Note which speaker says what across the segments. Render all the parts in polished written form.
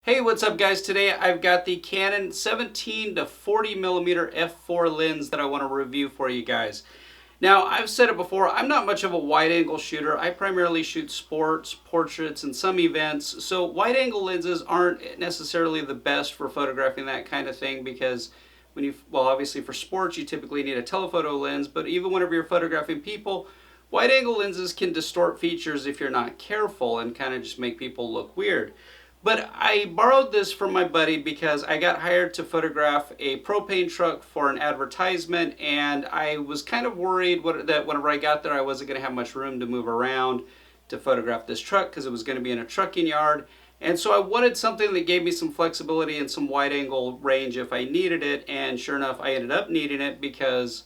Speaker 1: Hey, what's up guys? Today I've got the Canon 17 to 40 millimeter f4 lens that I want to review for you guys. Now, I've said it before, I'm not much of a wide angle shooter. I primarily shoot sports, portraits, and some events. So wide angle lenses aren't necessarily the best for photographing that kind of thing because obviously for sports you typically need a telephoto lens, but even whenever you're photographing people, wide angle lenses can distort features if you're not careful and kind of just make people look weird. But I borrowed this from my buddy because I got hired to photograph a propane truck for an advertisement, and I was kind of worried that whenever I got there I wasn't going to have much room to move around to photograph this truck because it was going to be in a trucking yard. And so I wanted something that gave me some flexibility and some wide angle range if I needed it, and sure enough I ended up needing it because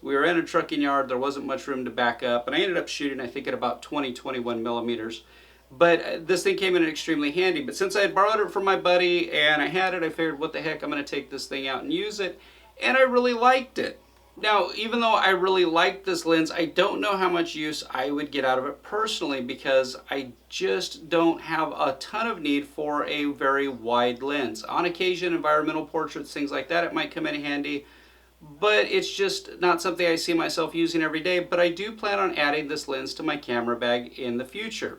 Speaker 1: we were in a trucking yard, there wasn't much room to back up, and I ended up shooting I think at about 21 millimeters. But this thing came in extremely handy. But since I had borrowed it from my buddy and I had it, I figured, what the heck, I'm going to take this thing out and use it. And I really liked it. Now, even though I really liked this lens, I don't know how much use I would get out of it personally because I just don't have a ton of need for a very wide lens. On occasion, environmental portraits, things like that, it might come in handy. But it's just not something I see myself using every day. But I do plan on adding this lens to my camera bag in the future.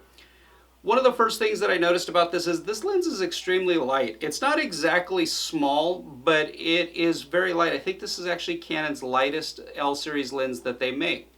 Speaker 1: One of the first things that I noticed about this is this lens is extremely light. It's not exactly small, but it is very light. I think this is actually Canon's lightest L series lens that they make.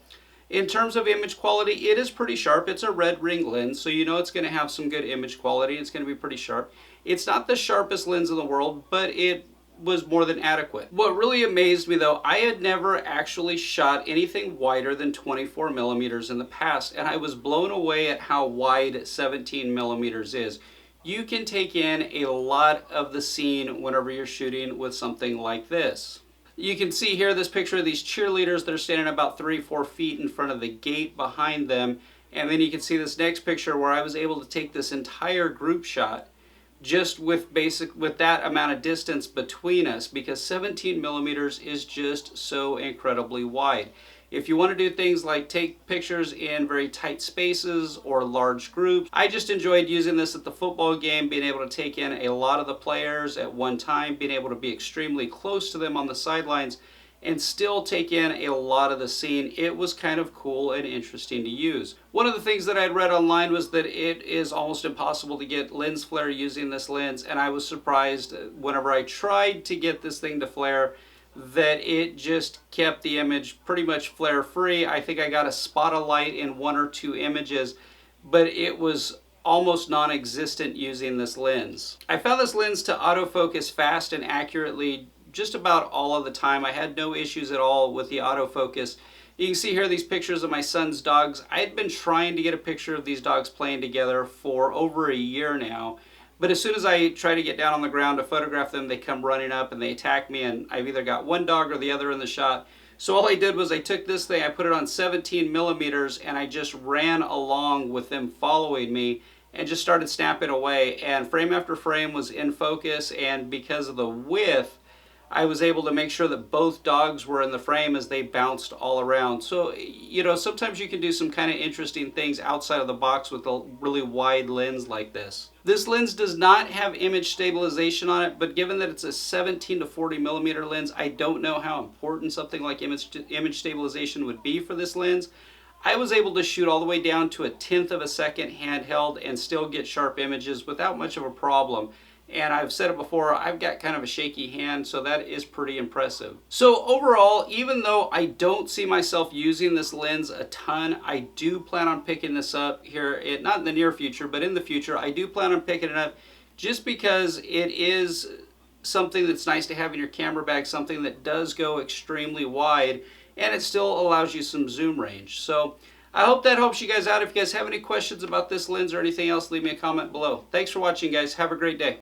Speaker 1: In terms of image quality, it is pretty sharp. It's a red ring lens, so you know it's going to have some good image quality. It's going to be pretty sharp. It's not the sharpest lens in the world, but it was more than adequate. What really amazed me though, I had never actually shot anything wider than 24 millimeters in the past, and I was blown away at how wide 17 millimeters is. You can take in a lot of the scene whenever you're shooting with something like this. You can see here this picture of these cheerleaders that are standing about 3-4 feet in front of the gate behind them, and then you can see this next picture where I was able to take this entire group shot just with that amount of distance between us, because 17 millimeters is just so incredibly wide. If you want to do things like take pictures in very tight spaces or large groups, I just enjoyed using this at the football game, being able to take in a lot of the players at one time, being able to be extremely close to them on the sidelines and still take in a lot of the scene. It was kind of cool and interesting to use. One of the things that I'd read online was that it is almost impossible to get lens flare using this lens, and I was surprised whenever I tried to get this thing to flare that it just kept the image pretty much flare free. I think I got a spot of light in 1 or 2 images, but it was almost non-existent using this lens. I found this lens to autofocus fast and accurately just about all of the time. I had no issues at all with the autofocus. You can see here these pictures of my son's dogs. I had been trying to get a picture of these dogs playing together for over a year now, but as soon as I try to get down on the ground to photograph them, they come running up and they attack me, and I've either got one dog or the other in the shot. So all I did was I took this thing, I put it on 17 millimeters, and I just ran along with them following me and just started snapping away, and frame after frame was in focus, and because of the width, I was able to make sure that both dogs were in the frame as they bounced all around. So, you know, sometimes you can do some kind of interesting things outside of the box with a really wide lens like this. This lens does not have image stabilization on it, but given that it's a 17 to 40 millimeter lens, I don't know how important something like image stabilization would be for this lens. I was able to shoot all the way down to 1/10 of a second handheld and still get sharp images without much of a problem. And I've said it before, I've got kind of a shaky hand, so that is pretty impressive. So overall, even though I don't see myself using this lens a ton, I do plan on picking this up here, not in the near future, but in the future, I do plan on picking it up just because it is something that's nice to have in your camera bag, something that does go extremely wide, and it still allows you some zoom range. So I hope that helps you guys out. If you guys have any questions about this lens or anything else, leave me a comment below. Thanks for watching, guys. Have a great day.